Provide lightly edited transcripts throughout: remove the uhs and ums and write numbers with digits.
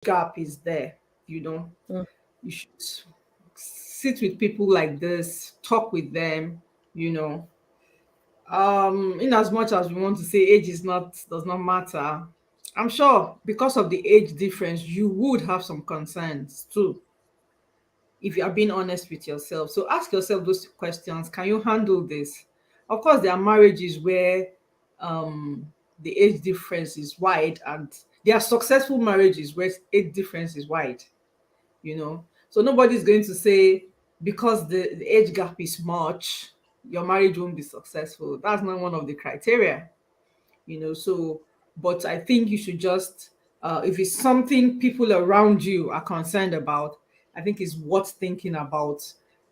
gap is there, you know, Mm. you should sit with people like this, talk with them, you know. In as much as we want to say age is not does not matter, I'm sure because of the age difference, you would have some concerns too, if you are being honest with yourself. So ask yourself those questions. Can you handle this? Of course, there are marriages where the age difference is wide, and there are successful marriages where age difference is wide, you know. So nobody's going to say because the age gap is much, your marriage won't be successful. That's not one of the criteria, you know. So, but I think you should just, if it's something people around you are concerned about, I think it's worth thinking about.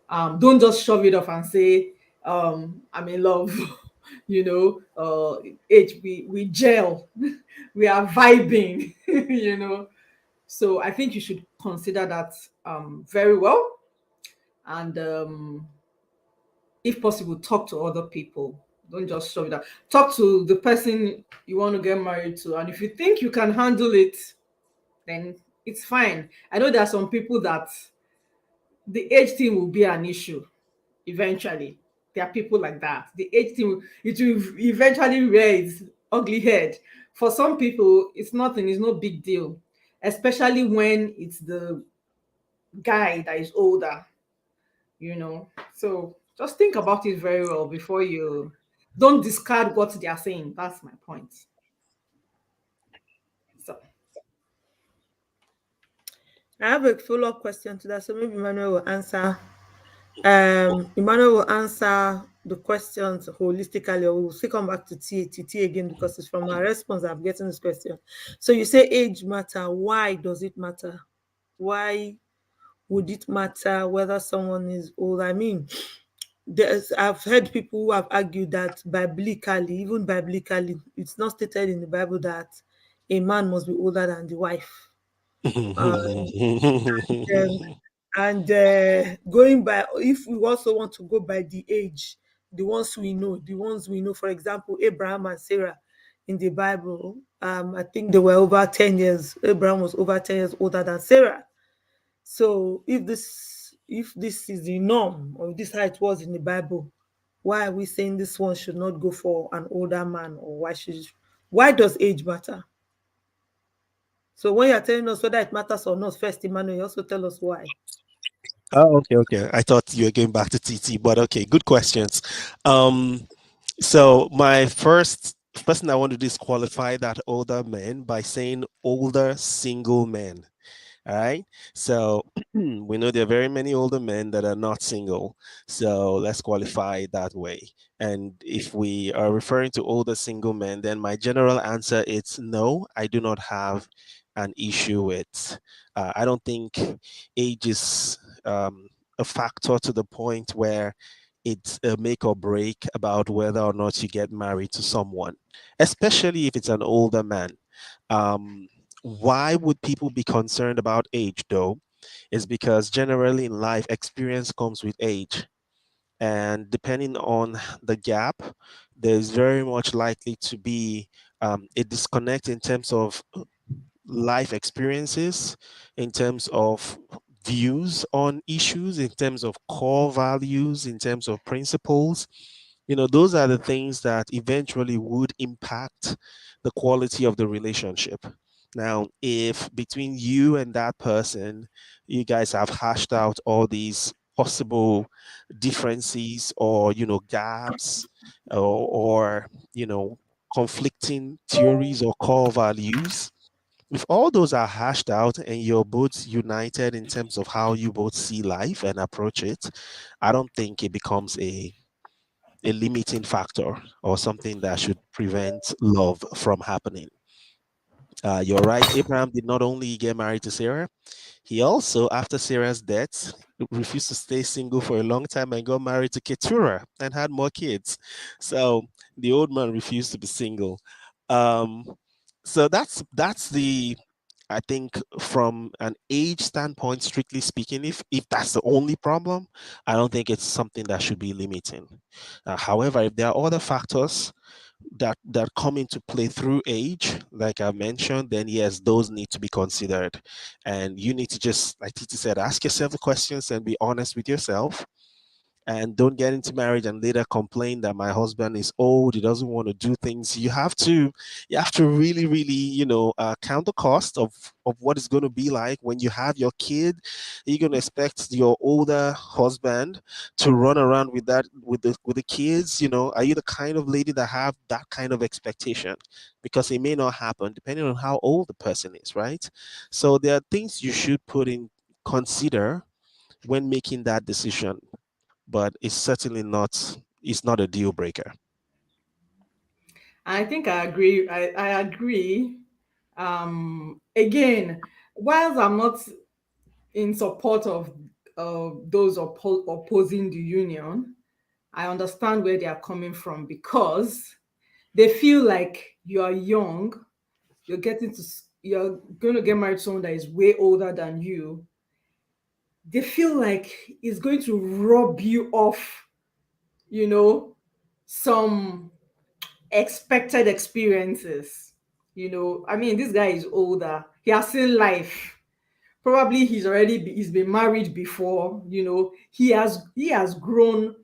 Don't just shove it off and say, I'm in love. You know, we gel, we are vibing. You know, so I think you should consider that very well, and if possible, talk to other people. Don't just shove it out. Talk to the person you want to get married to, and if you think you can handle it, then it's fine. I know there are some people that the age thing will be an issue eventually. There are people like that. The age thing, it will eventually rear its ugly head. For some people, it's nothing. It's no big deal, especially when it's the guy that is older, you know. So just think about it very well before you don't discard what they are saying. That's my point. So I have a follow-up question to that, so maybe Emmanuel will answer. Emmanuel will answer the questions holistically, or we'll still come back to T again because it's from our response I'm getting this question. So you say age matter. Why does it matter? Why would it matter whether someone is old? I mean, I've heard people who have argued that biblically, even biblically, it's not stated in the Bible that a man must be older than the wife. Uh, um, and going by, if we also want to go by the age, the ones we know, for example, Abraham and Sarah in the Bible, I think they were over 10 years. Abraham was over 10 years older than Sarah. So if this is the norm, or if this is how it was in the Bible, why are we saying this one should not go for an older man, or why does age matter? So when you're telling us whether it matters or not, first, Emmanuel, you also tell us why. Oh, okay, okay. I thought you were going back to TT, but okay, good questions. Um, so my first thing I want to disqualify that older men by saying older single men. All right. So we know there are very many older men that are not single. So let's qualify it that way. And if we are referring to older single men, then my general answer is no, I do not have an issue with. I don't think age is a factor to the point where it's a make or break about whether or not you get married to someone, especially if it's an older man. Um, why would people be concerned about age though? Is because generally in life, experience comes with age. And depending on the gap, there's very much likely to be a disconnect in terms of life experiences, in terms of views on issues, in terms of core values, in terms of principles. You know, those are the things that eventually would impact the quality of the relationship. Now, if between you and that person, you guys have hashed out all these possible differences, or, gaps, or conflicting theories or core values, if all those are hashed out and you're both united in terms of how you both see life and approach it, I don't think it becomes a limiting factor or something that should prevent love from happening. You're right. Abraham did not only get married to Sarah, he also, after Sarah's death, refused to stay single for a long time and got married to Keturah and had more kids. So the old man refused to be single. Um, so that's the I think from an age standpoint, strictly speaking, if that's the only problem, I don't think it's something that should be limiting. However, if there are other factors, that come into play through age, like I mentioned, then yes, those need to be considered. And you need to just, like Titi said, ask yourself the questions and be honest with yourself, and don't get into marriage and later complain that my husband is old, he doesn't want to do things. You have to really, really, count the cost of what it's going to be like when you have your kid. You're going to expect your older husband to run around with that, with the kids. Are you the kind of lady that have that kind of expectation? Because it may not happen depending on how old the person is, right? So there are things you should put in consider when making that decision, but it's not a deal breaker. I think I agree. I agree. Again, whilst I'm not in support of those opposing the union, I understand where they are coming from, because they feel like you are young, you're going to get married to someone that is way older than you. They feel like it's going to rob you off, you know, some expected experiences. I mean, this guy is older. He has seen life. Probably he's been married before. He has grown.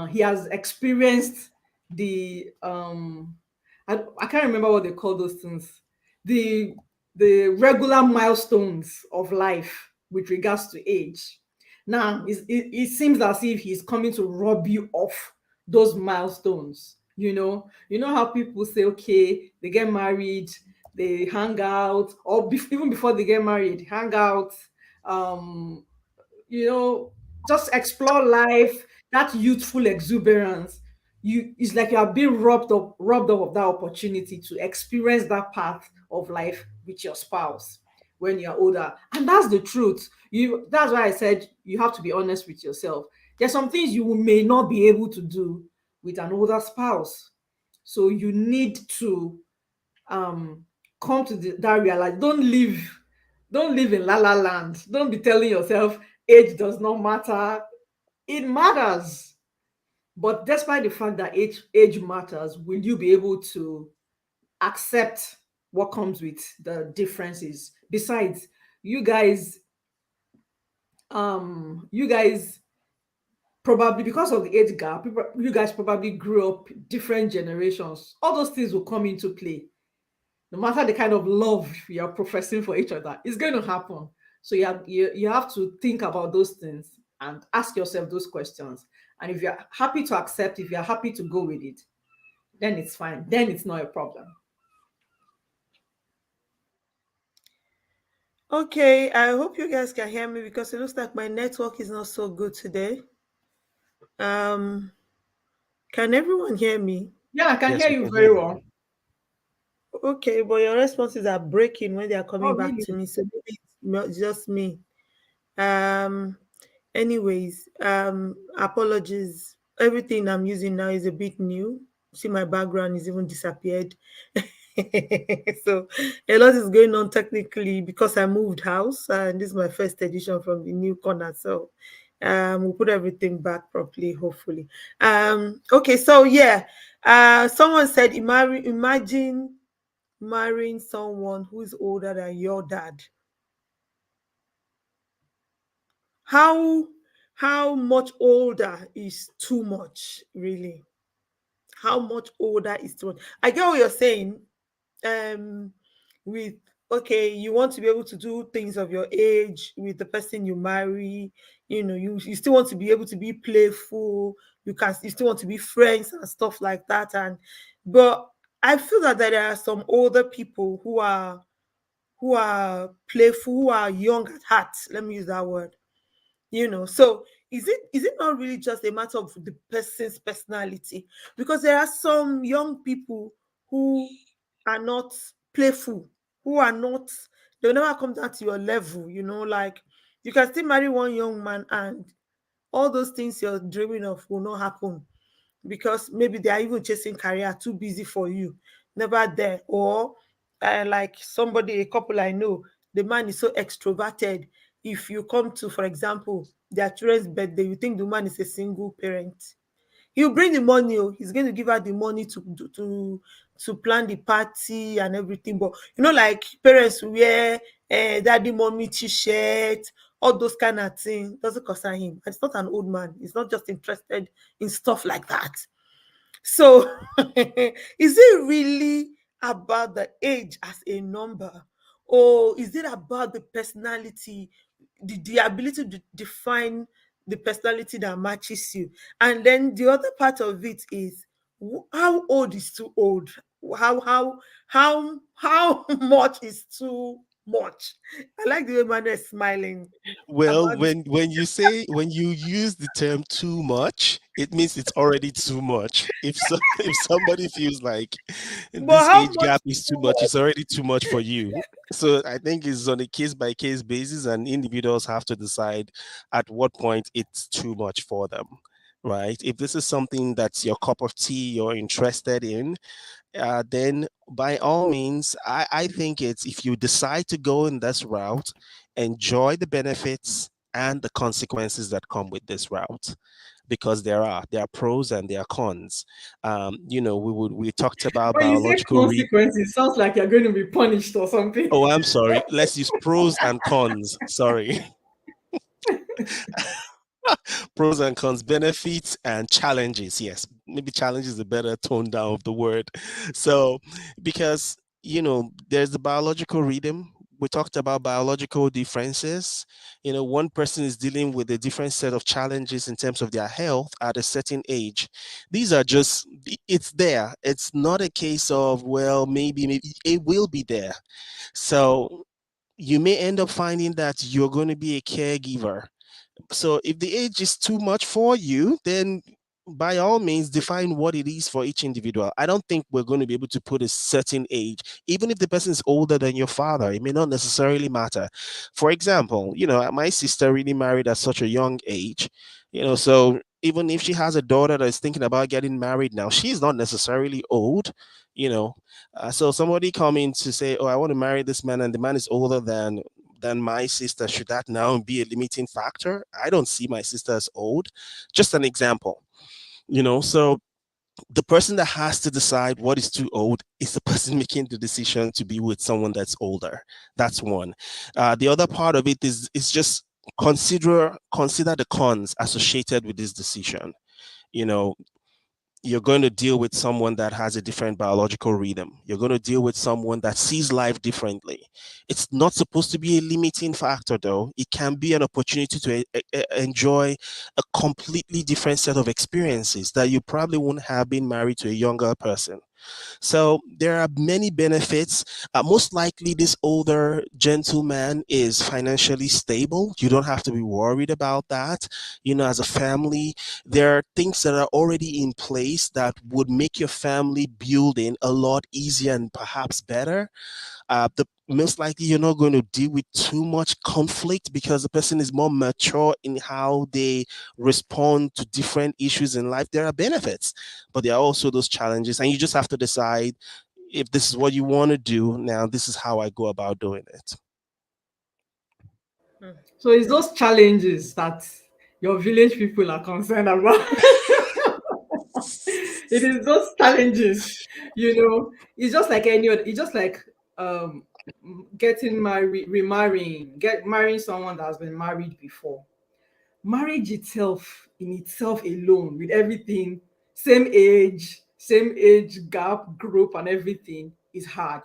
He has experienced the I can't remember what they call those things. The the regular milestones of life with regards to age. Now, it seems as if he's coming to rob you of those milestones. You know how people say, okay, they get married, they hang out, or even before they get married, hang out, um, you know, just explore life, that youthful exuberance. It's like you are being robbed of that opportunity to experience that path of life with your spouse when you're older. And that's the truth. That's why I said you have to be honest with yourself. There's some things you may not be able to do with an older spouse. So you need to um come to that realize. Don't live in la la land. Don't be telling yourself age does not matter. It matters. But despite the fact that age matters, will you be able to accept what comes with the differences? Besides, you guys you guys probably, because of the age gap, you guys probably grew up different generations. All those things will come into play. No matter the kind of love you're professing for each other, it's going to happen. So you have to think about those things and ask yourself those questions. And if you're happy to accept, if you're happy to go with it, then it's fine. Then it's not a problem. Okay, I hope you guys can hear me because it looks like my network is not so good today. Um, can everyone hear me? Yeah, I can Yes, hear we you can hear very you. well. Okay, but your responses are breaking when they are Oh, coming back really? to me, so maybe it's not just me. Um, anyways, apologies. Everything I'm using now is a bit new. See, my background is even disappeared. So a lot is going on technically because I moved house and this is my first edition from the new corner. So we'll put everything back properly, hopefully. Okay, so yeah. Someone said imagine marrying someone who is older than your dad. how how much older is too much, really? How much older is too much? I get what you're saying. um with, okay, you want to be able to do things of your age with the person you marry. You still want to be able to be playful. You still want to be friends and stuff like that. And but I feel that there are some older people who are playful, who are young at heart, let me use that word. So is it not really just a matter of the person's personality? Because there are some young people who are not playful, who are not, they'll never come down to your level. Like, you can still marry one young man and all those things you're dreaming of will not happen, because maybe they are even chasing career, too busy for you, never there. Or like somebody, a couple I know, the man is so extroverted. If you come to, for example, their children's birthday, you think the man is a single parent. He'll bring the money. Oh, he's going to give her the money to plan the party and everything. But like parents wear daddy, mommy t-shirt, all those kind of things. Doesn't concern him. And it's not an old man. He's not just interested in stuff like that. So, is it really about the age as a number, or is it about the personality, the ability to define the personality that matches you? And then the other part of it is how old is too old? How much is too much? I like the way man is smiling Well, about this. when you use the term too much, it means it's already too much. If so, if somebody feels like But this how age much gap is is too too much, much? it's already too much for you. So I think it's on a case by case basis, and individuals have to decide at what point it's too much for them. Right? If this is something that's your cup of tea, you're interested in, then by all means, I think it's if you decide to go in this route, enjoy the benefits and the consequences that come with this route, because there are pros and there are cons. We talked about When you say biological read. consequences, sounds like you're going to be punished or something. Oh, I'm sorry. Let's use pros and cons. Sorry. Pros and cons, benefits and challenges. Yes, maybe challenge is a better tone down of the word. So, because there's the biological rhythm. We talked about biological differences. One person is dealing with a different set of challenges in terms of their health at a certain age. These are just, it's there. It's not a case of, well, maybe it will be there. So, you may end up finding that you're going to be a caregiver. So if the age is too much for you, then by all means define what it is for each individual. I don't think we're going to be able to put a certain age, even if the person is older than your father. It may not necessarily matter. For example, my sister really married at such a young age, so even if she has a daughter that is thinking about getting married now, she's not necessarily old, you know. So somebody coming to say, "Oh, I want to marry this man," and the man is older than my sister, should that now be a limiting factor? I don't see my sister as old. Just an example, So the person that has to decide what is too old is the person making the decision to be with someone that's older. That's one. The other part of it is just consider the cons associated with this decision. You know, you're going to deal with someone that has a different biological rhythm. You're going to deal with someone that sees life differently. It's not supposed to be a limiting factor, though. It can be an opportunity to enjoy a completely different set of experiences that you probably wouldn't have been married to a younger person. So there are many benefits. Most likely, this older gentleman is financially stable. You don't have to be worried about that. As a family, there are things that are already in place that would make your family building a lot easier and perhaps better. The most likely you're not going to deal with too much conflict because the person is more mature in how they respond to different issues in life. There are benefits, but there are also those challenges, and you just have to decide if this is what you want to do. Now, this is how I go about doing it. So it's those challenges that your village people are concerned about. It is those challenges, It's just like any other. It's just like um getting married, remarrying, get marrying someone that has been married before. Marriage itself, in itself alone, with everything, same age gap, group, and everything, is hard.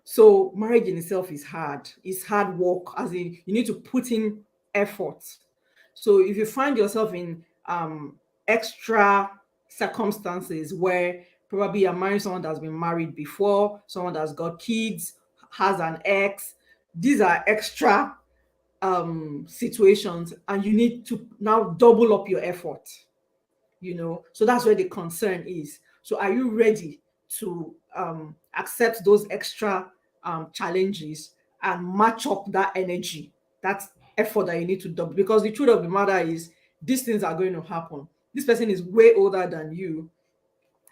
So marriage in itself is hard. It's hard work, as in you need to put in effort. So if you find yourself in extra circumstances where probably you're marrying someone that's been married before, someone that's got kids, has an ex, these are extra situations, and you need to now double up your effort. So that's where the concern is. So are you ready to accept those extra challenges and match up that energy, that effort that you need to double? Because the truth of the matter is, these things are going to happen. This person is way older than you,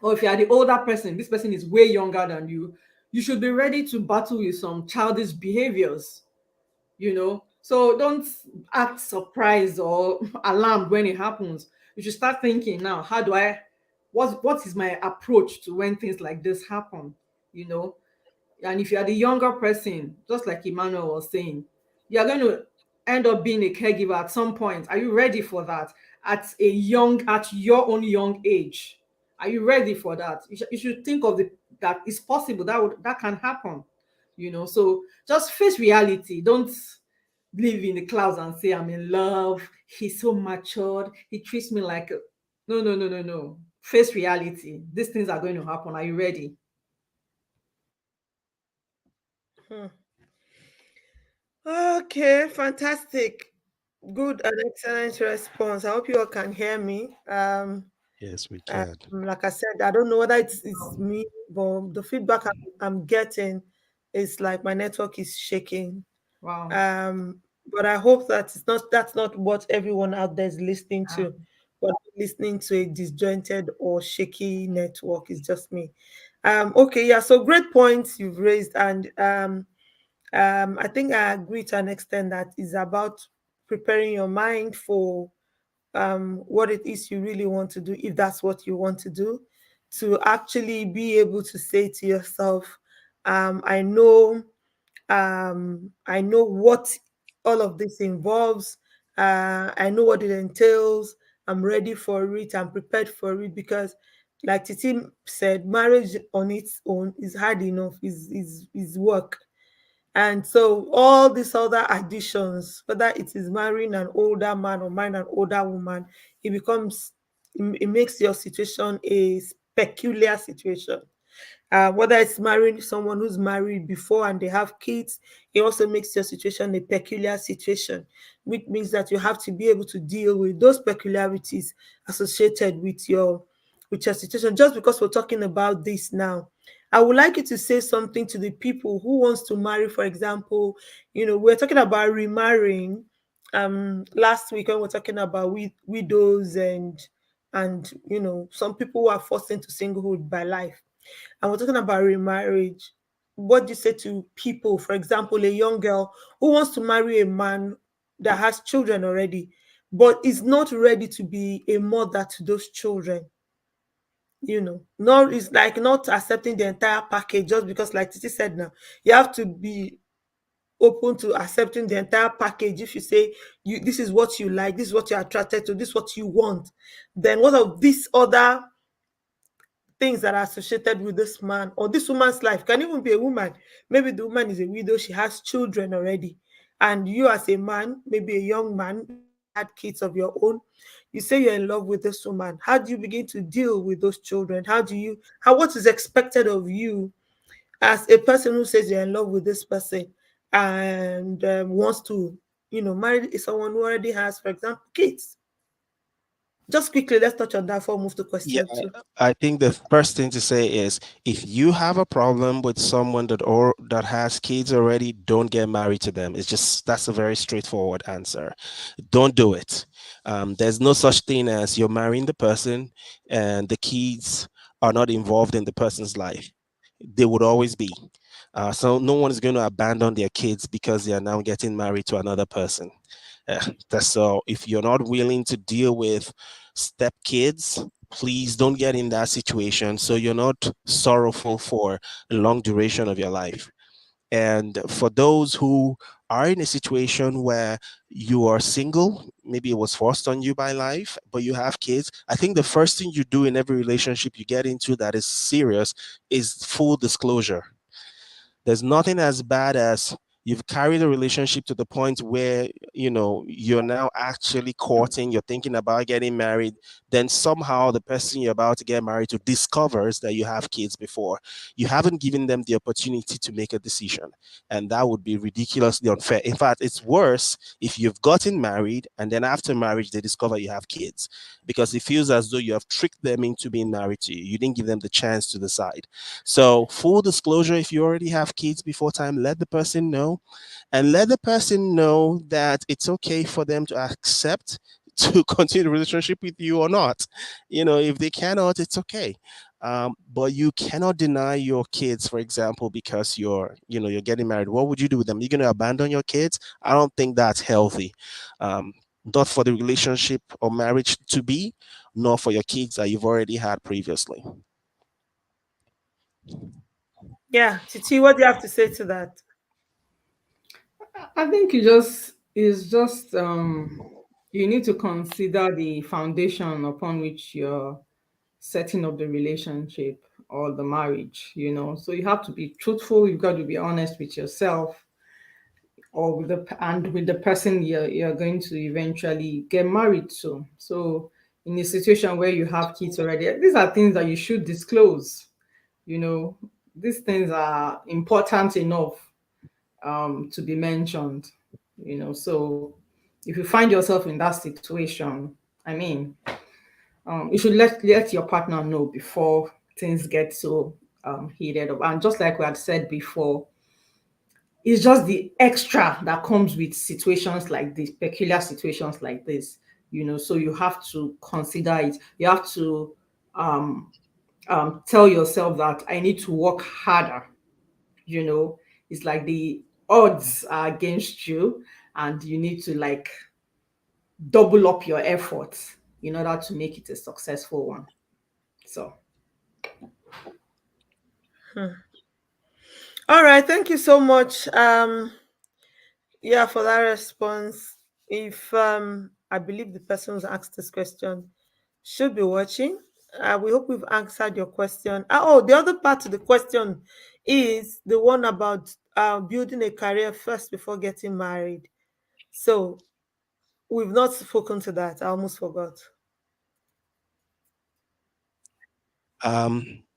or if you are the older person, this person is way younger than you. You should be ready to battle with some childish behaviors. So don't act surprised or alarmed when it happens. You You should start thinking now, how do I, what is my approach to when things like this happen, you know? And if you are the younger person, just like Emmanuel was saying, you're going to end up being a caregiver at some point. Are you ready for that? At your own young age, are you ready for that? You should think of that it's possible, that can happen, So just face reality. Don't live in the clouds and say I'm in love. He's so matured. He treats me like no, no, no, no, no. Face reality. These things are going to happen. Are you ready? Hmm. Okay, fantastic. Good and excellent response. I hope you all can hear me. Yes, we can. Like I said, I don't know whether it's me, but the feedback I'm getting is like my network is shaking. Wow. But I hope that that's not what everyone out there is listening Ah, to, but listening to a disjointed or shaky network is just me. Okay, yeah. So great points you've raised, and I think I agree to an extent that is about preparing your mind for what it is you really want to do, if that's what you want to do, to actually be able to say to yourself, I know I know what all of this involves. I know what it entails. I'm ready for it. I'm prepared for it because, like Titi said, marriage on its own is hard enough. Is work, and so all these other additions, whether it is marrying an older man or marrying an older woman, it makes your situation a peculiar situation. Whether it's marrying someone who's married before and they have kids, it also makes your situation a peculiar situation, which means that you have to be able to deal with those peculiarities associated with your situation. Just because we're talking about this now, I would like you to say something to the people who wants to marry. For example, we're talking about remarrying. Last week when we're talking about widows and some people who are forced into singlehood by life, and we're talking about remarriage. What do you say to people, for example, a young girl who wants to marry a man that has children already, but is not ready to be a mother to those children? Not it's like not accepting the entire package just because, like Titi said now, you have to be open to accepting the entire package. If you say this is what you like, this is what you're attracted to, this is what you want, then what of these other things that are associated with this man or this woman's life? Can even be a woman. Maybe the woman is a widow, she has children already. And you, as a man, maybe a young man, had kids of your own, you say you're in love with this woman. How do you begin to deal with those children? What is expected of you as a person who says you're in love with this person and wants to, marry someone who already has, for example, kids? Just quickly, let's touch on that before we move to Yeah, question two. I think the first thing to say is if you have a problem with someone that has kids already, don't get married to them. It's just that's a very straightforward answer. Don't do it. There's no such thing as you're marrying the person and the kids are not involved in the person's life. They would always be. So no one is going to abandon their kids because they are now getting married to another person. That's so. If you're not willing to deal with step kids, please don't get in that situation. So you're not sorrowful for a long duration of your life. And for those who are in a situation where you are single, maybe it was forced on you by life, but you have kids, I think the first thing you do in every relationship you get into that is serious is full disclosure. There's nothing as bad as you've carried a relationship to the point where you're now actually courting, you're thinking about getting married, then somehow the person you're about to get married to discovers that you have kids before. You haven't given them the opportunity to make a decision, and that would be ridiculously unfair. In fact, it's worse if you've gotten married and then after marriage they discover you have kids, because it feels as though you have tricked them into being married to you. You didn't give them the chance to decide. So, full disclosure, if you already have kids before time, let the person know, and let the person know that it's okay for them to accept to continue the relationship with you or not. If they cannot, it's okay. But you cannot deny your kids, for example, because you're getting married. What would you do with them? You're going to abandon your kids? I don't think that's healthy. Um, not for the relationship or marriage to be, nor for your kids that you've already had previously. Yeah, Titi, what do you have to say to that? I think you just is just you need to consider the foundation upon which you're setting up the relationship or the marriage, you know. So you have to be truthful, you've got to be honest with yourself or with the person you're going to eventually get married to. So in a situation where you have kids already, these are things that you should disclose, you know. These things are important enough to be mentioned, you know. So if you find yourself in that situation, I mean, you should let your partner know before things get so heated up. And just like we had said before, it's just the extra that comes with situations like this, peculiar situations like this, you know. So you have to consider it. You have to um, tell yourself that I need to work harder, you know. It's like the odds are against you, and you need to like double up your efforts in order to make it a successful one. So All right, thank you so much. Yeah, for that response. If I believe the person who's asked this question should be watching. We hope we've answered your question. Oh, the other part of the question is the one about building a career first before getting married. So we've not spoken to that. I almost forgot.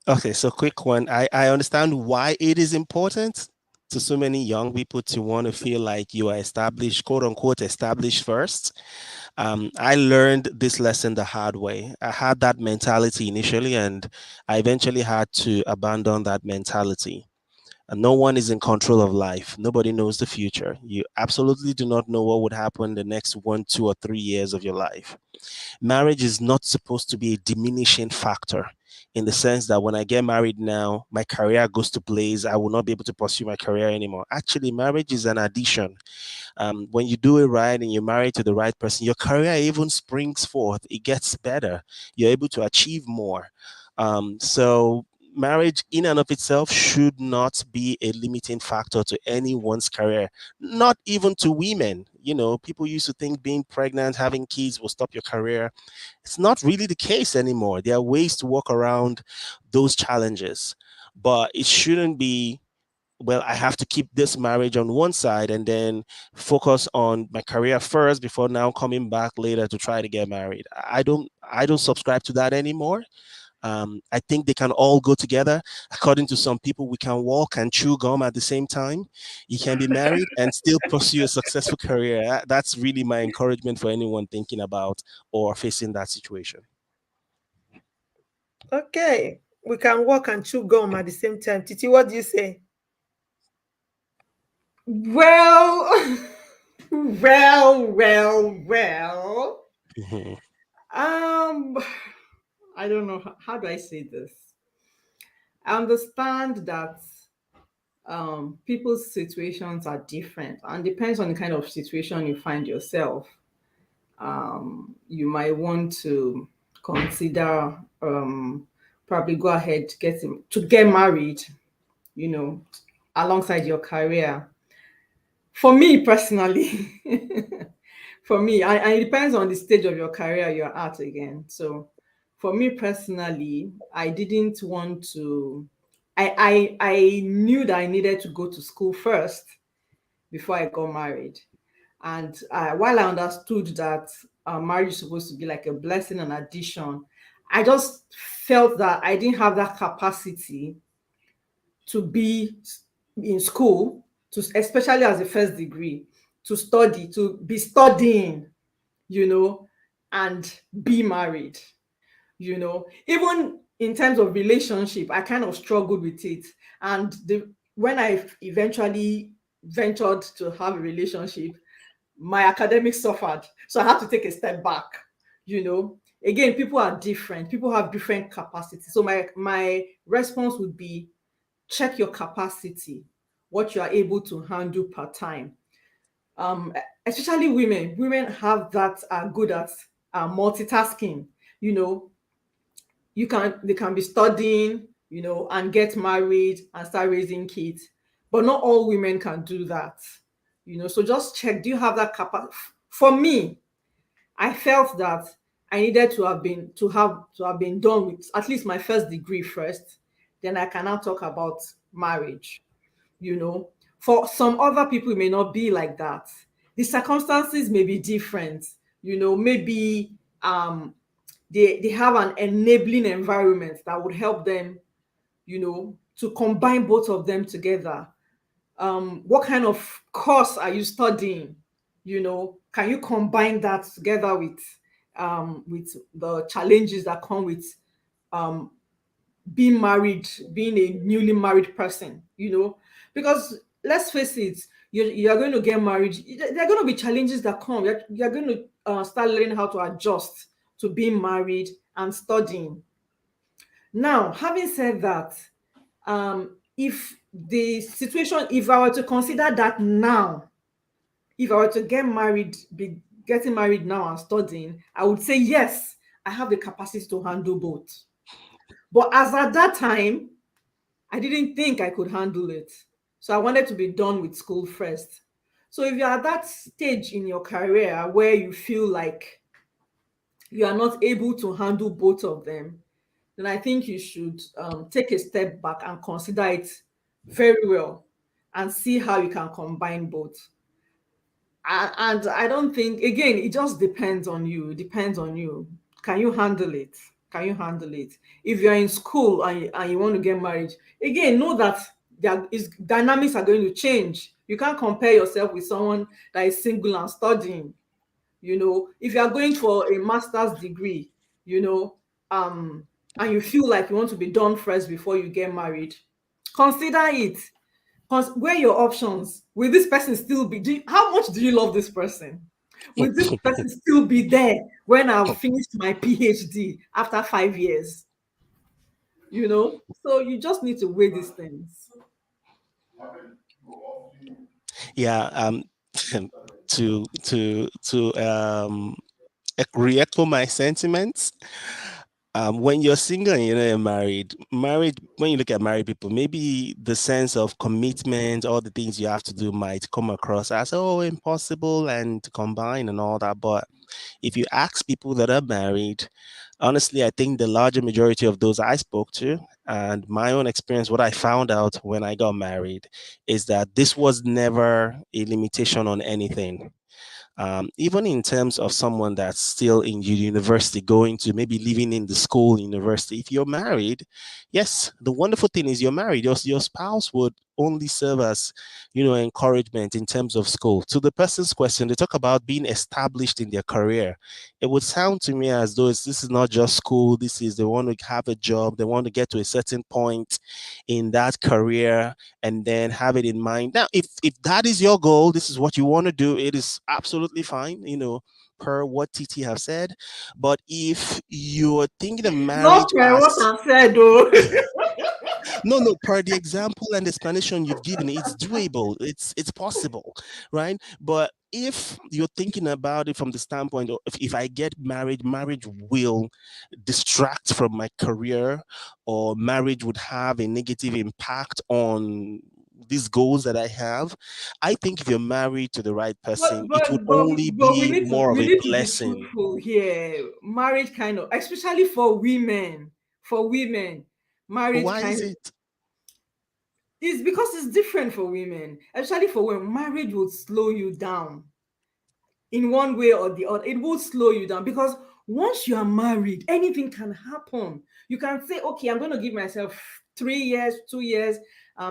Okay, so quick one. I understand why it is important to so many young people to want to feel like you are established, quote unquote, established first. I learned this lesson the hard way. I had that mentality initially, and I eventually had to abandon that mentality. And no one is in control of life. Nobody knows the future. You absolutely do not know what would happen the next 1, 2, or 3 years of your life. Marriage is not supposed to be a diminishing factor in the sense that when I get married now, my career goes to blaze. I will not be able to pursue my career anymore. Actually, marriage is an addition. When you do it right and you're married to the right person, your career even springs forth. It gets better. You're able to achieve more. So marriage in and of itself should not be a limiting factor to anyone's career, not even to women. You know, people used to think being pregnant, having kids will stop your career. It's not really the case anymore. There are ways to work around those challenges, but it shouldn't be, well, I have to keep this marriage on one side and then focus on my career first before now coming back later to try to get married. I don't subscribe to that anymore. I think they can all go together. According to some people, we can walk and chew gum at the same time. You can be married and still pursue a successful career. That's really my encouragement for anyone thinking about or facing that situation. Okay, we can walk and chew gum at the same time. Titi, what do you say? well, well. Mhm. Um, I don't know how do I say this. I understand that people's situations are different and depends on the kind of situation you find yourself. You might want to consider probably go ahead to get married, you know, alongside your career. For me personally, for me, and it depends on the stage of your career you're at again. So for me personally, I didn't want to. I knew that I needed to go to school first before I got married. And while I understood that marriage is supposed to be like a blessing and addition, I just felt that I didn't have that capacity to be in school, to especially as a first degree, to study, to be studying, you know, and be married, you know. Even in terms of relationship, I kind of struggled with it. And when I eventually ventured to have a relationship, my academics suffered. So I had to take a step back, you know. Again, people are different. People have different capacities. So my response would be check your capacity, what you are able to handle per time. um especially women have that are good at multitasking. You know, they can be studying, and get married and start raising kids, but not all women can do that. So just check, do you have that capacity? For me, I felt that I needed to have been done with at least my first degree first, then I can now talk about marriage. For some other people, it may not be like that. The circumstances may be different. Maybe they have an enabling environment that would help them, to combine both of them together. What kind of course are you studying? Can you combine that together with the challenges that come with um being married, being a newly married person? Because let's face it, you're going to get married. There are going to be challenges that come. You're going to start learning how to adjust to being married and studying. Now, having said that, if I were to consider that now, if I were to be getting married now and studying, I would say yes, I have the capacity to handle both. But as at that time, I didn't think I could handle it. So I wanted to be done with school first. So if you're at that stage in your career where you feel like you are not able to handle both of them, then I think you should take a step back and consider it very well and see how you can combine both. And I don't think, again, it just depends on you. It depends on you. Can you handle it? Can you handle it? If you're in school and you want to get married, again, know that dynamics are going to change. You can't compare yourself with someone that is single and studying. If you are going for a master's degree, you know, and you feel like you want to be done first before you get married, consider it. Weigh your options. Will this person still be? How much do you love this person? Will this person still be there when I've finished my PhD after 5 years? So you just need to weigh these things. Yeah. To re-echo my sentiments. When you're single and you're not married, when you look at married people, maybe the sense of commitment, all the things you have to do might come across as, oh, impossible and to combine and all that. But if you ask people that are married, honestly, I think the larger majority of those I spoke to and my own experience, what I found out when I got married is that this was never a limitation on anything. Even in terms of someone that's still in university, going to maybe living in the school university, if you're married, yes, the wonderful thing is you're married. Your spouse would only serve as, encouragement in terms of school. To the person's question, they talk about being established in their career. It would sound to me as though this is not just school. This is, they want to have a job. They want to get to a certain point in that career and then have it in mind. Now, if that is your goal, this is what you want to do, it is absolutely fine, per what TT have said. But if you're thinking of Not marriage per what as I've said, though. no, per the example and explanation you've given, it's doable, it's possible, right? But if you're thinking about it from the standpoint of if I get married, marriage will distract from my career, or marriage would have a negative impact on these goals that I have. I think if you're married to the right person, it would only But be more of we a need to be blessing. truthful here. Marriage kind of, especially for women, marriage Why is kind it? is because it's different for women. Especially for women, marriage will slow you down in one way or the other. It will slow you down because once you are married, anything can happen. You can say, okay, I'm going to give myself 3 years, 2 years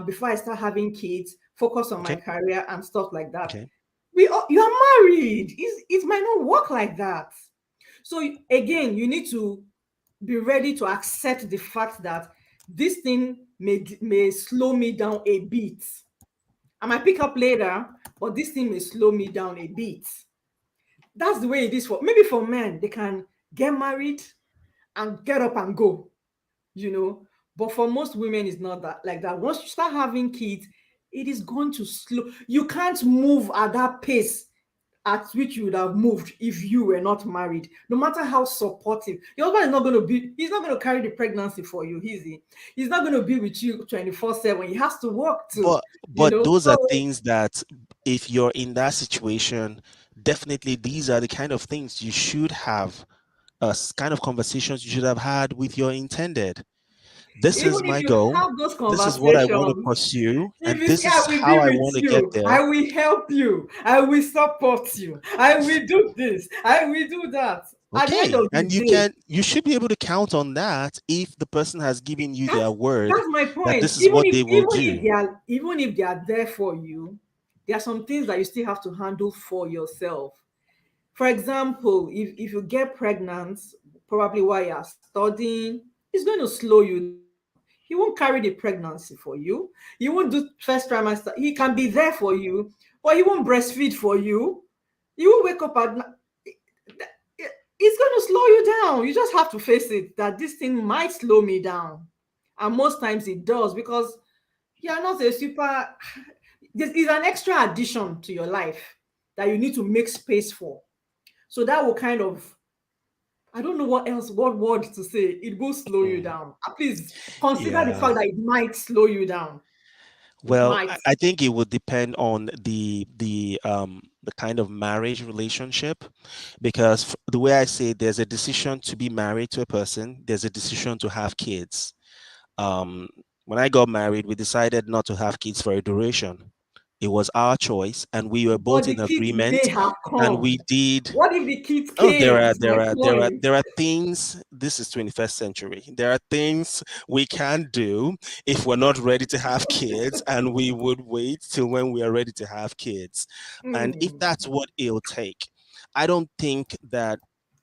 before I start having kids, focus on my Okay. career and stuff like that. Okay. You are married. It might not work like that. So again, you need to be ready to accept the fact that this thing may slow me down a bit. I might pick up later, but this thing may slow me down a bit. That's the way it is. For men, they can get married and get up and go, you know. But for most women, it's not that like that. Once you start having kids, it is going to slow. You can't move at that pace at which you would have moved if you were not married. No matter how supportive, your husband is not going to be, he's not going to carry the pregnancy for you, is he? He's not going to be with you 24/7. He has to work too, But those are So things that, if you're in that situation, definitely these are the kind of things you should have, kind of conversations you should have had with your intended. This even is if my you goal. have those This is what I want to conversations, pursue, if and you this say, I is will how be I with want to get you, there. I will help you, I will support you, I will do this, I will do that. At the end Okay, of the and day, you should be able to count on that if the person has given you their that's word that's my that point. this is Even what if they will even if do. they are even if they are there for you, there are some things that you still have to handle for yourself. For example, if you get pregnant, probably while you're studying, it's going to slow you down. He won't carry the pregnancy for you. He won't do first trimester. He can be there for you, but he won't breastfeed for you. You will wake up at it's going to slow you down. You just have to face it that this thing might slow me down. And most times it does because you're not a super, this is an extra addition to your life that you need to make space for. So that will kind of, I don't know what else, what word to say. It will slow you Mm, down. Please consider the yeah. fact that it might slow you down. It Well, might. I think it would depend on the kind of marriage relationship, because the way I say it, there's a decision to be married to a person, there's a decision to have kids. Um, when I got married, we decided not to have kids for a duration. It was our choice, and we were both But the in kids may agreement, have and come. we did. What if the kids Oh, came? Is my point. there are things. This is 21st century. There are things we can do if we're not ready to have kids, and we would wait till when we are ready to have kids. And if Hmm. that's what it'll take, I don't think that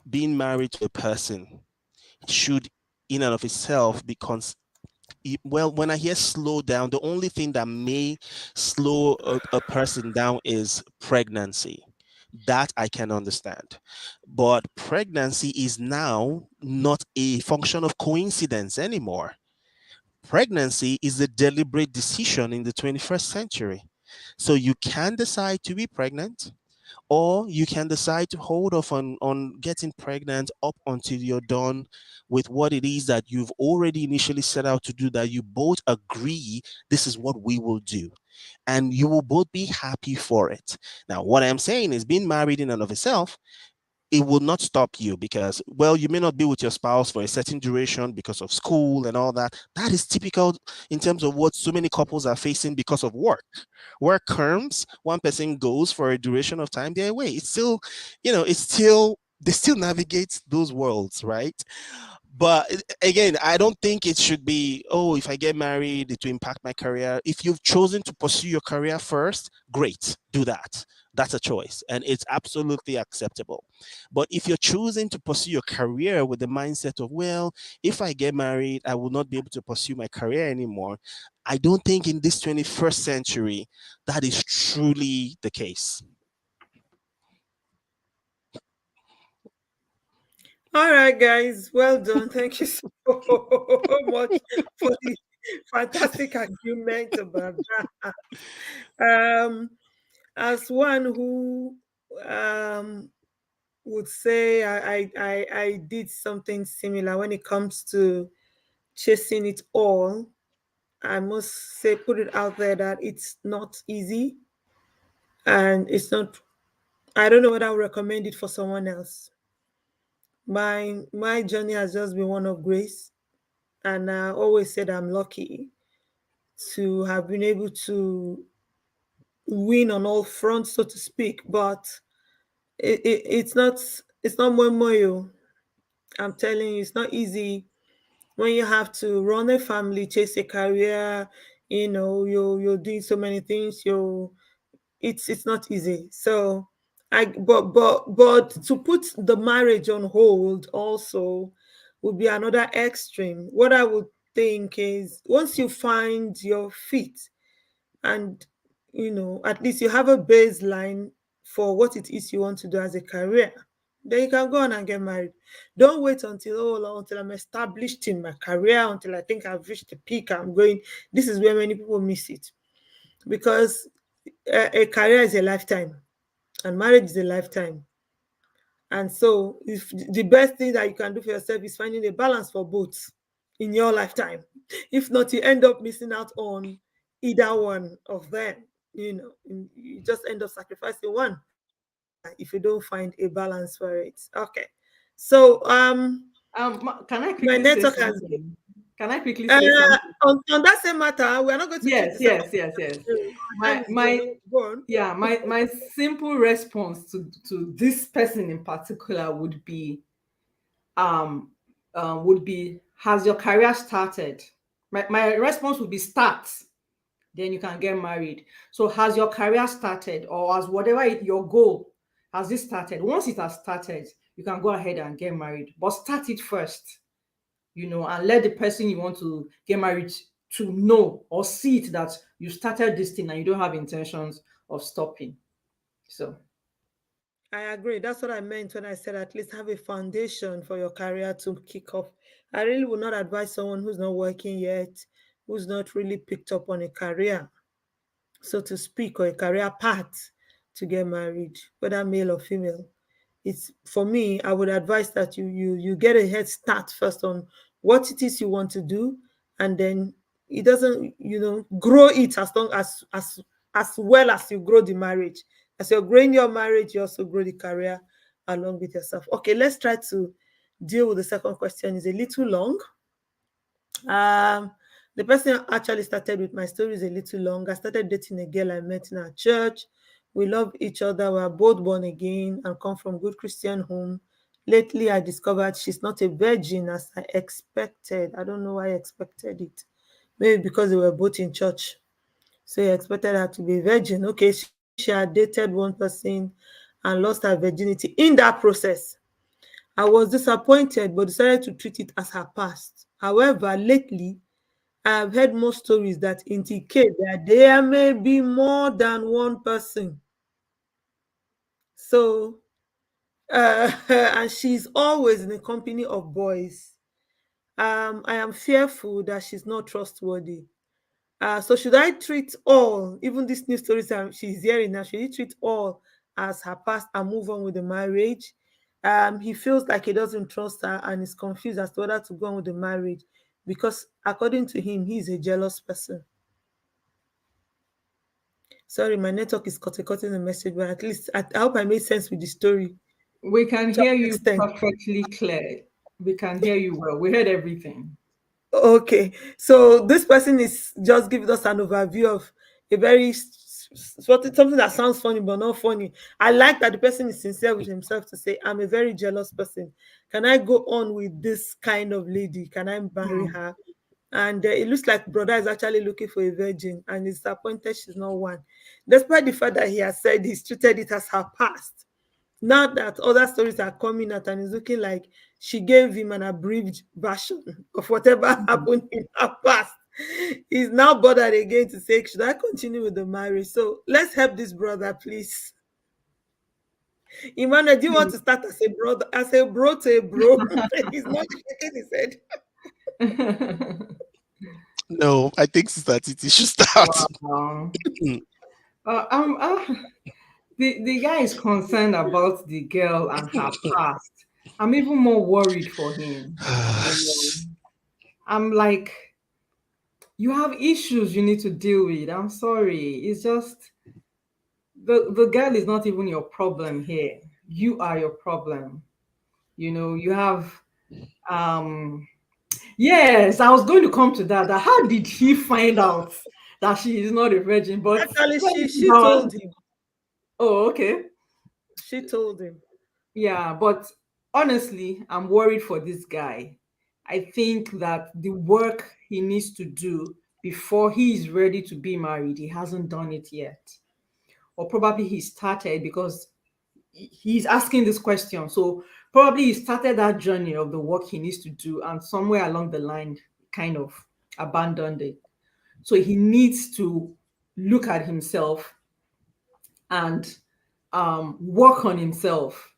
being married to a person should, in and of itself, be well, when I hear slow down, the only thing that may slow a person down is pregnancy. That I can understand. But pregnancy is now not a function of coincidence anymore. Pregnancy is a deliberate decision in the 21st century. So you can decide to be pregnant, or you can decide to hold off on getting pregnant up until you're done with what it is that you've already initially set out to do, that you both agree this is what we will do, and you will both be happy for it. Now, what I'm saying is, being married in and of itself, it will not stop you, because, well, you may not be with your spouse for a certain duration because of school and all that. That is typical in terms of what so many couples are facing because of work. Work comes, one person goes for a duration of time, they're away. It's still, it's still, they still navigate those worlds, right? But again, I don't think it should be, oh, if I get married, it will impact my career. If you've chosen to pursue your career first, great, do that. That's a choice, and it's absolutely acceptable. But if you're choosing to pursue your career with the mindset of, well, if I get married, I will not be able to pursue my career anymore, I don't think in this 21st century that is truly the case. All right, guys. Well done. Thank you so much for the fantastic argument about that. Um, as one who would say I did something similar when it comes to chasing it all, I must say, put it out there that it's not easy, and it's not. I don't know whether I would recommend it for someone else. My journey has just been one of grace, and I always said I'm lucky to have been able to win on all fronts, so to speak. But it's not more. I'm telling you, it's not easy when you have to run a family, chase a career. You're doing so many things. It's not easy. So but to put the marriage on hold also would be another extreme. What I would think is, once you find your feet, and at least you have a baseline for what it is you want to do as a career, then you can go on and get married. Don't wait until I'm established in my career, until I think I've reached the peak I'm going. This is where many people miss it. because a career is a lifetime and marriage is a lifetime. And so, if the best thing that you can do for yourself is finding a balance for both in your lifetime. If not, you end up missing out on either one of them. You just end up sacrificing one if you don't find a balance for it. Okay. So, Can I my quickly say network has something? Can I quickly uh, say something? on that same matter. We are not going to treat Yes, the second. yes, yes, yes. Time My is my going. Go on. yeah, my simple response to this person in particular would be, has your career started? My response would be start, then you can get married. So has your career started, or has whatever your goal, has it started? Once it has started, you can go ahead and get married, but start it first, and let the person you want to get married to know or see it that you started this thing and you don't have intentions of stopping. So I agree. That's what I meant when I said at least have a foundation for your career to kick off. I really would not advise someone who's not working yet, who's not really picked up on a career, so to speak, or a career path to get married, whether male or female. It's for me, I would advise that you get a head start first on what it is you want to do, and then it doesn't, grow it as well as you grow the marriage. As you're growing your marriage, you also grow the career along with yourself. Okay, let's try to deal with the second question. It's a little long. Um, the person actually started with my story is a little long. I started dating a girl I met in our church. We love each other. We are both born again and come from good Christian home. Lately, I discovered she's not a virgin as I expected. I don't know why I expected it. Maybe because they were both in church. So I expected her to be a virgin. Okay, she had dated one person and lost her virginity. In that process, I was disappointed but decided to treat it as her past. However, lately, I've heard more stories that indicate that there may be more than one person. So, and she's always in the company of boys. I am fearful that she's not trustworthy. So should I treat all, even these new stories she's hearing now, should he treat all as her past and move on with the marriage? He feels like he doesn't trust her and is confused as to whether to go on with the marriage because, according to him, he's a jealous person. Sorry, my network is cutting the message, but at least I hope I made sense with the story we can to hear an you extent. perfectly clear. We can hear you well. We heard everything. Okay, so this person is just giving us an overview of a very something that sounds funny but not funny. I like that the person is sincere with himself to say, "I'm a very jealous person. Can I go on with this kind of lady? Can I marry Hmm. her?" And it looks like brother is actually looking for a virgin and is disappointed she's not one, despite the fact that he has said he's treated it as her past. Now that other stories are coming out and it's looking like she gave him an abridged version of whatever happened in her past, he's now bothered again to say, should I continue with the marriage? So let's help this brother, please. Emmanuel, do you want to start as a brother, as a bro to a bro? He's not shaking his head. No, I think Sister Titi should start. Wow. Uh, um, uh, the guy is concerned about the girl and her past. I'm even more worried for him. You know, I'm like, you have issues you need to deal with. I'm sorry. It's just the girl is not even your problem here. You are your problem. You have um yes, I was going to come to that. How did he find out that she is not a virgin? But Actually, let's leave she that told one. him. Oh, okay. She told him. Yeah, but honestly, I'm worried for this guy. I think that the work he needs to do before he is ready to be married, he hasn't done it yet. Or probably he started because he's asking this question. So probably he started that journey of the work he needs to do, and somewhere along the line, kind of abandoned it. So he needs to look at himself and work on himself.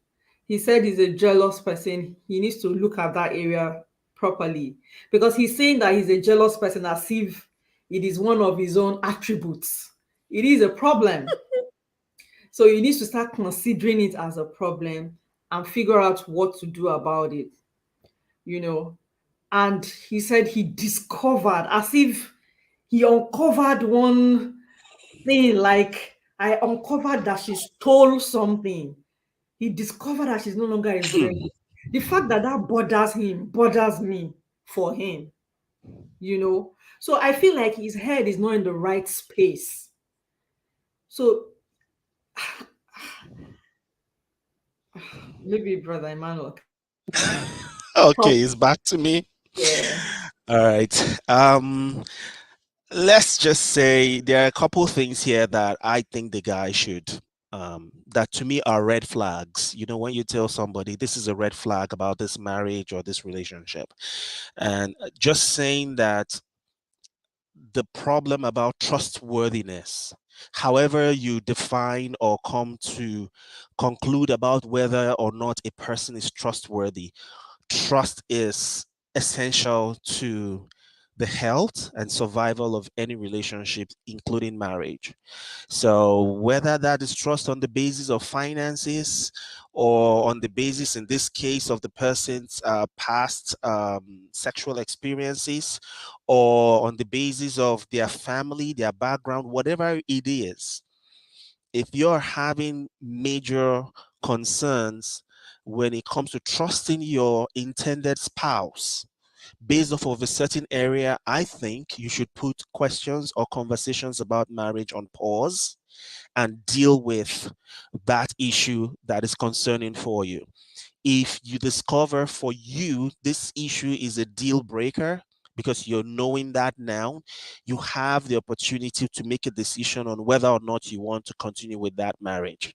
He said he's a jealous person. He needs to look at that area properly because he's saying that he's a jealous person as if it is one of his own attributes. it is a problem. So you need to start considering it as a problem and figure out what to do about it, you know. And he said he discovered, as if he uncovered one thing, like I uncovered that she stole something. He discovered that she's no longer a virgin. The fact that that bothers him bothers me for him, you know. So I feel like his head is not in the right space. So maybe Brother Emmanuel Okay, talk. it's back to me. Yeah. All right. Let's just say there are a couple things here that I think the guy should that to me are red flags. You know, when you tell somebody this is a red flag about this marriage or this relationship, and just saying that the problem about trustworthiness, however you define or come to conclude about whether or not a person is trustworthy, trust is essential to the health and survival of any relationship, including marriage. So, whether that is trust on the basis of finances or on the basis, in this case, of the person's past sexual experiences, or on the basis of their family, their background, whatever it is, if you're having major concerns when it comes to trusting your intended spouse based off of a certain area, I think you should put questions or conversations about marriage on pause and deal with that issue that is concerning for you. If you discover for you this issue is a deal breaker, because you're knowing that now, you have the opportunity to make a decision on whether or not you want to continue with that marriage.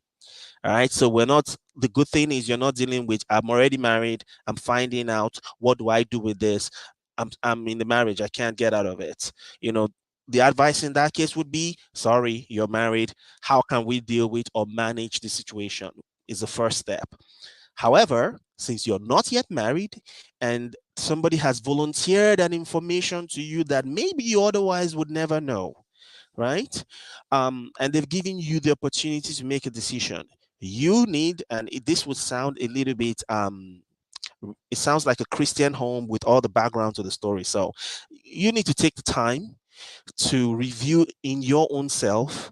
All right. So we're not, the good thing is you're not dealing with, I'm already married, I'm finding out, what do I do with this? I'm in the marriage, I can't get out of it. You know, the advice in that case would be, sorry, you're married. How can we deal with or manage the situation? Is the first step. However, since you're not yet married and somebody has volunteered an information to you that maybe you otherwise would never know, right? And they've given you the opportunity to make a decision. You need, and this would sound a little bit, it sounds like a Christian home with all the background to the story. So you need to take the time to review in your own self,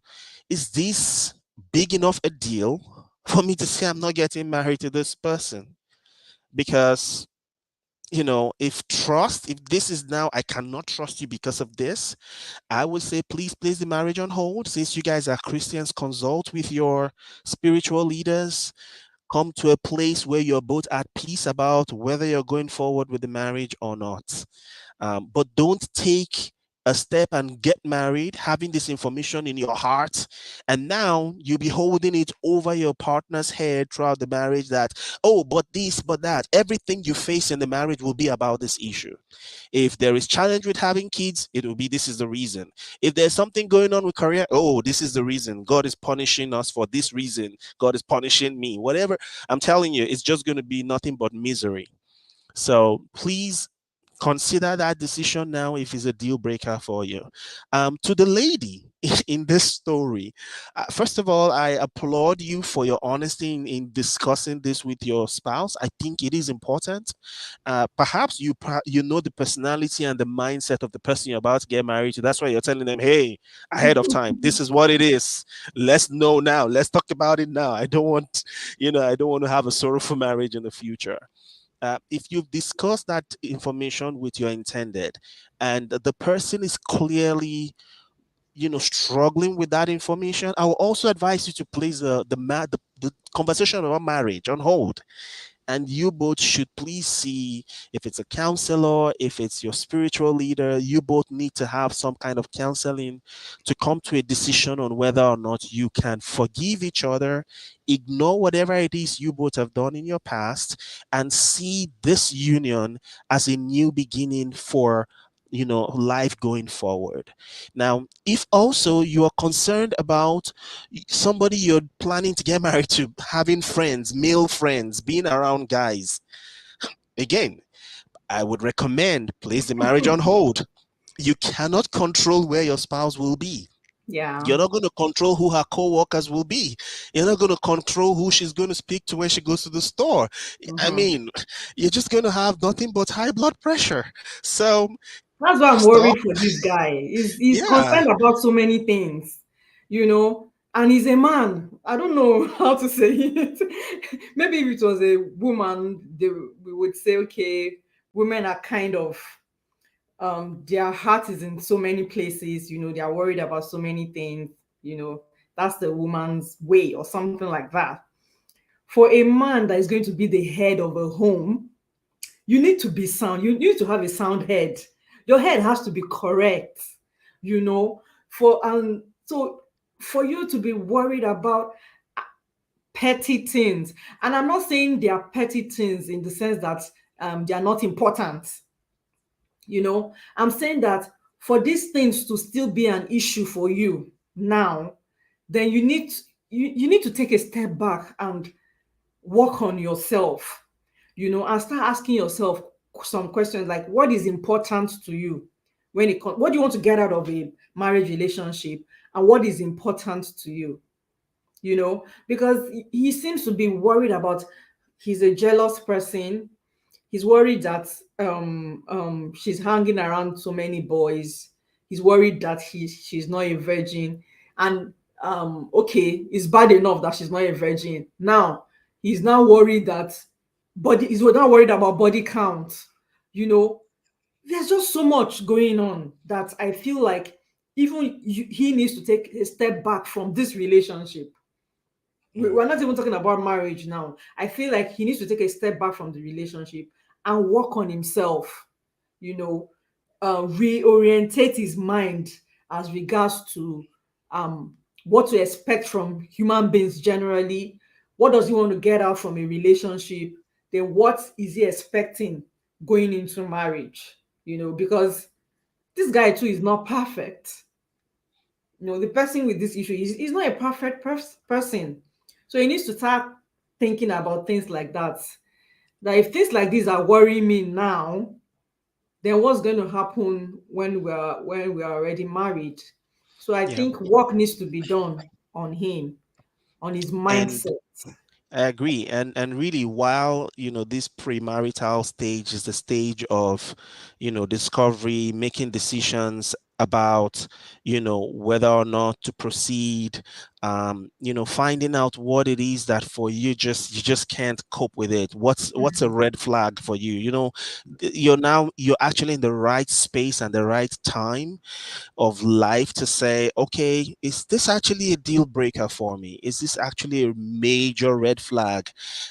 is this big enough a deal for me to say I'm not getting married to this person? Because, you know, if this is now, I cannot trust you because of this, I would say please place the marriage on hold. Since you guys are Christians, consult with your spiritual leaders, come to a place where you're both at peace about whether you're going forward with the marriage or not. But don't take a step and get married having this information in your heart, and now you'll be holding it over your partner's head throughout the marriage, that, oh, but this, but that. Everything you face in the marriage will be about this issue. If there is challenge with having kids, it will be, this is the reason. If there's something going on with career, oh, this is the reason. God is punishing us for this reason. God is punishing me. Whatever. I'm telling you, it's just going to be nothing but misery. So please consider that decision now if it's a deal breaker for you. To the lady in this story, first of all, I applaud you for your honesty in discussing this with your spouse. I think it is important. Perhaps you know the personality and the mindset of the person you're about to get married to. That's why you're telling them, hey, ahead of time, this is what it is. Let's know now. Let's talk about it now. I don't want to have a sorrowful marriage in the future. If you've discussed that information with your intended, and the person is clearly, struggling with that information, I will also advise you to place the conversation about marriage on hold, and you both should please see, if it's a counselor, if it's your spiritual leader, you both need to have some kind of counseling to come to a decision on whether or not you can forgive each other, ignore whatever it is you both have done in your past, and see this union as a new beginning for life going forward. Now, if also you are concerned about somebody you're planning to get married to having friends, male friends, being around guys, again, I would recommend place the marriage on hold. You cannot control where your spouse will be. Yeah. You're not going to control who her co-workers will be. You're not going to control who she's going to speak to when she goes to the store. I Mhm. mean, you're just going to have nothing but high blood pressure. So That's why I'm stop. worried for this guy. He's Yeah. concerned about so many things, and he's a man. I don't know how to say it. Maybe if it was a woman, we would say, okay, women are kind of their heart is in so many places, they are worried about so many things, that's the woman's way or something like that. For a man that is going to be the head of a home, you need to be sound. You need to have a sound head. Your head has to be correct, you know. So for you to be worried about petty things, and I'm not saying they are petty things in the sense that they are not important, I'm saying that for these things to still be an issue for you now, then you need to take a step back and work on yourself, and start asking yourself some questions like, what is important to you what do you want to get out of a marriage relationship, and what is important to you, because he seems to be worried about, he's a jealous person. He's worried that she's hanging around so many boys. He's worried that she's not a virgin. And okay, it's bad enough that she's not a virgin. Now he's now worried that he's now worried about body count. You know, there's just so much going on that I feel like even he needs to take a step back from this relationship. Mm. We're not even talking about marriage now. I feel like he needs to take a step back from the relationship and work on himself, you know, reorientate his mind as regards to what to expect from human beings generally. What does he want to get out from a relationship? Then what is he expecting going into marriage? Because this guy too is not perfect. The person with this issue is not a perfect person. So he needs to start thinking about things like that. That if things like this are worrying me now, then what's going to happen when we are already married? So I Yeah. think work needs to be done on him, on his And mindset. I agree. And really, while this premarital stage is the stage of discovery, making decisions about whether or not to proceed, finding out what it is that for you just can't cope with it. What's a red flag for you? You're actually in the right space and the right time of life to say, okay, is this actually a deal breaker for me? Is this actually a major red flag?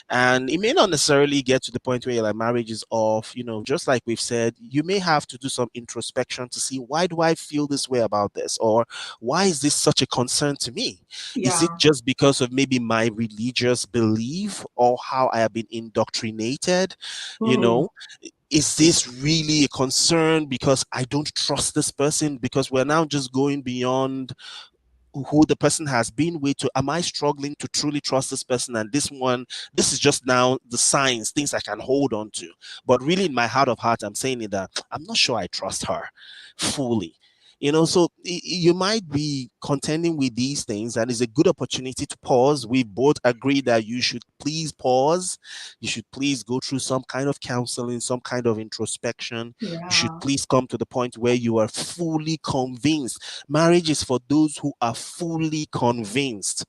And it may not necessarily get to the point where you're like marriage is off. Just like we've said, you may have to do some introspection to see, why do I feel this way about this? Or why is this such a concern to me? Is it Yeah. just because of maybe my religious belief or how I have been indoctrinated? You Mhm. know, is this really a concern because I don't trust this person? Because we're now just going beyond who the person has been with to, am I struggling to truly trust this person? And this is just now the signs, things I can hold on to. But really, in my heart of hearts, I'm saying it that I'm not sure I trust her fully. So you might be contending with these things, and it's a good opportunity to pause. We both agree that you should please pause. You should please go through some kind of counseling, some kind of introspection. You should Yeah. please come to the point where you are fully convinced. Marriage is for those who are fully convinced.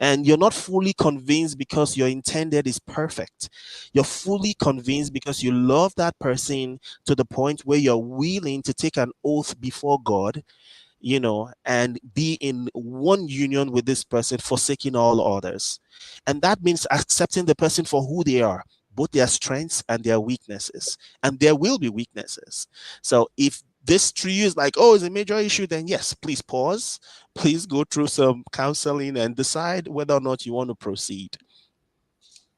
And you're not fully convinced because your intended is perfect. You're fully convinced because you love that person to the point where you're willing to take an oath before God, and be in one union with this person, forsaking all others. And that means accepting the person for who they are, both their strengths and their weaknesses. And there will be weaknesses. So if this to you is like, oh, it's a major issue, then yes, please pause. Please go through some counseling and decide whether or not you want to proceed.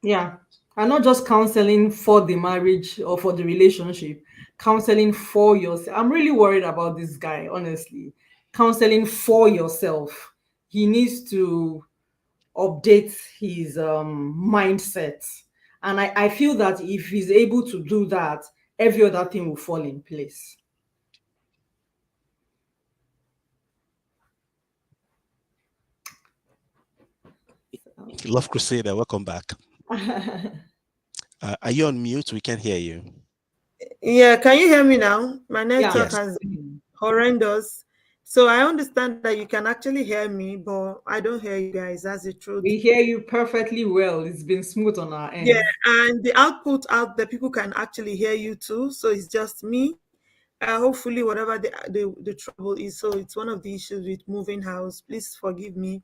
Yeah. And not just counseling for the marriage or for the relationship, counseling for yourself. I'm really worried about this guy, honestly. Counseling for yourself. He needs to update his mindset. And I feel that if he's able to do that, every other thing will fall in place. Love Crusader, welcome back. Are you on mute? We can't hear you. Yeah, can you hear me now? My Yeah. network Yes. has horrendous. So I understand that you can actually hear me, but I don't hear you guys. That's the truth. We hear you perfectly well. It's been smooth on our Yeah, end. and the output out there, people can actually hear you too. So it's just me. Hopefully, whatever the trouble is. So it's one of the issues with moving house. Please forgive me.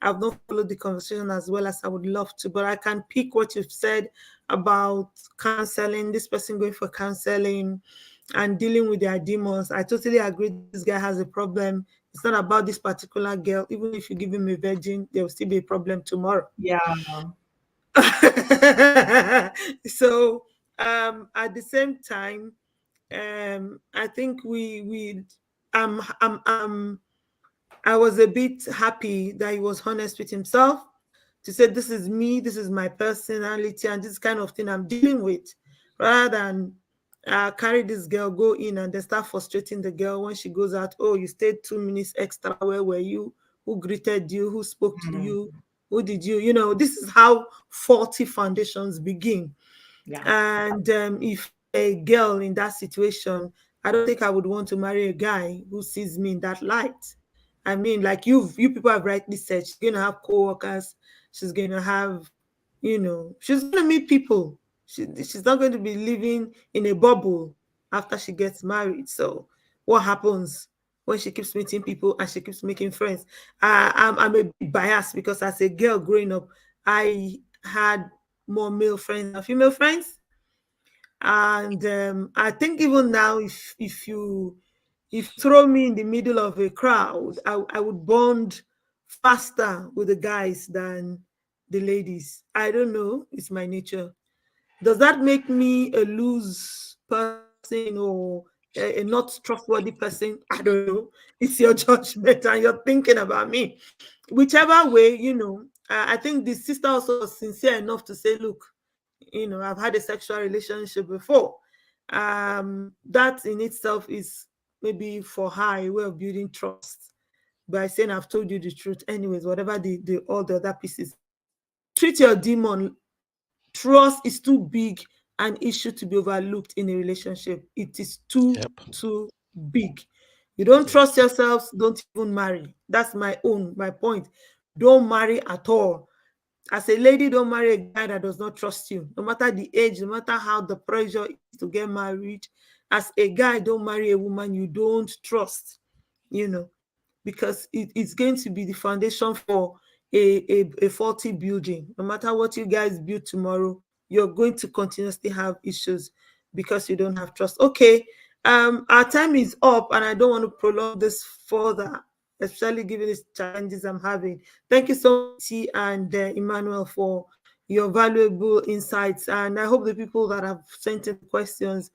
I've not followed the conversation as well as I would love to, but I can pick what you've said about counseling, this person going for counseling and dealing with their demons. I totally agree this guy has a problem. It's not about this particular girl. Even if you give him a virgin, there will still be a problem tomorrow. Yeah. So at the same time, I think um I was a bit happy that he was honest with himself to say, this is me, this is my personality, and this kind of thing I'm dealing with, rather than carry this girl, go in, and they start frustrating the girl when she goes out. Oh, you stayed 2 minutes extra. Where were you? Who greeted you? Who spoke to Mm, you? Who did you? You know, this is how faulty foundations begin. yeah. And if a girl in that situation, I don't think I would want to marry a guy who sees me in that light. I mean, like you people have rightly said, she's gonna have co-workers, she's gonna have, she's gonna meet people. She's not going to be living in a bubble after she gets married. So what happens when she keeps meeting people and she keeps making friends? I'm a bit biased because as a girl growing up, I had more male friends than female friends. And I think even now, if you throw me in the middle of a crowd, I would bond faster with the guys than the ladies. I don't know. It's my nature. Does that make me a loose person or a not trustworthy person? I don't know. It's your judgment and you're thinking about me. Whichever way, I think the sister also was sincere enough to say, look, I've had a sexual relationship before. That in itself is maybe for her a way of building trust by saying, I've told you the truth. Anyways, whatever the all the other pieces. Treat your demon. Trust is too big an issue to be overlooked in a relationship. It is Yep. too big. You don't trust Yes. yourselves, don't even marry. That's my point. Don't marry at all. As a lady, don't marry a guy that does not trust you. No matter the age, no matter how the pressure is to get married. As a guy, don't marry a woman you don't trust. Because it's going to be the foundation for a faulty building. No matter what you guys build tomorrow, you're going to continuously have issues because you don't have trust. Okay, our time is up, and I don't want to prolong this further, especially given these challenges I'm having. Thank you so much, T and Emmanuel, for your valuable insights, and I hope the people that have sent in questions,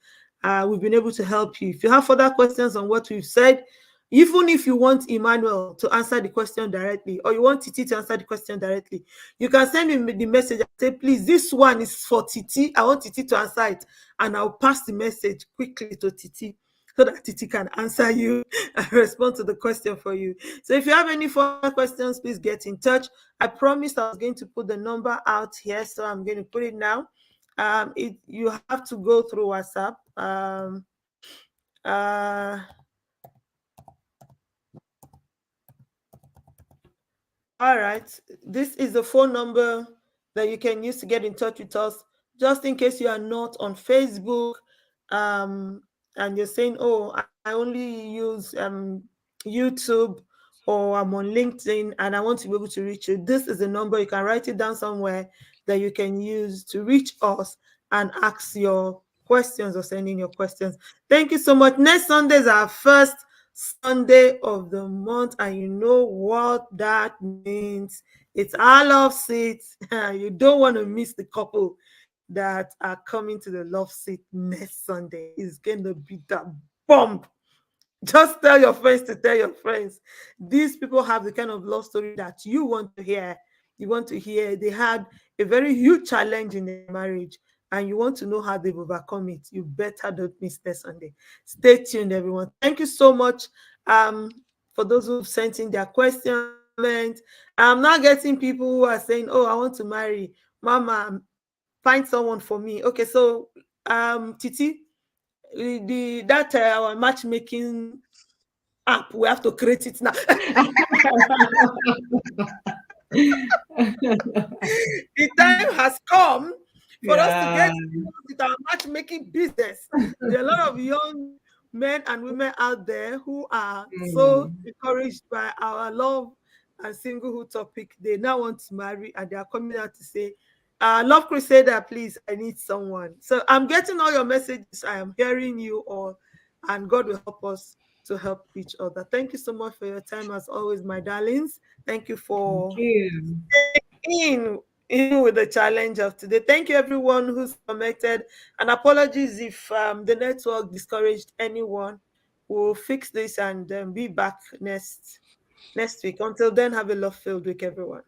we've been able to help you. If you have further questions on what we've said, even if you want Emmanuel to answer the question directly, or you want Titi to answer the question directly, you can send me the message and say, please, this one is for Titi. I want Titi to answer it. And I'll pass the message quickly to Titi so that Titi can answer you and respond to the question for you. So if you have any further questions, please get in touch. I promised I was going to put the number out here, so I'm going to put it now. You have to go through WhatsApp. Uh, All right. This is the phone number that you can use to get in touch with us. Just in case you are not on Facebook, and you're saying, oh, I only use YouTube, or I'm on LinkedIn and I want to be able to reach you. This is a number. You can write it down somewhere that you can use to reach us and ask your questions or send in your questions. Thank you so much. Next Sunday is our first Sunday of the month, and you know what that means. It's our love seat. You don't want to miss the couple that are coming to the love seat next Sunday. It's going to be the bomb. Just tell your friends to tell your friends. These people have the kind of love story that you want to hear. You want to hear they had a very huge challenge in their marriage, and you want to know how they've overcome it. You better don't miss next Sunday. Stay tuned, everyone. Thank you so much for those who've sent in their questions. comment. I'm not getting people who are saying, "Oh, I want to marry, Mama. Find someone for me." Okay, so Titi, the that our matchmaking app, we have to create it now. The time has come for us to Yeah. get with our matchmaking business. There are a lot of young men and women out there who are so Mm. encouraged by our love and singlehood topic. They now want to marry and they are coming out to say, Love Crusader, please, I need someone. So I'm getting all your messages. I am hearing you all, and God will help us to help each other. Thank you so much for your time, as always, my darlings. Thank you Thank for you. in with the challenge of today. Thank you everyone who's connected, and apologies if the network discouraged anyone. We'll fix this and be back next week. Until then, have a love filled week, everyone.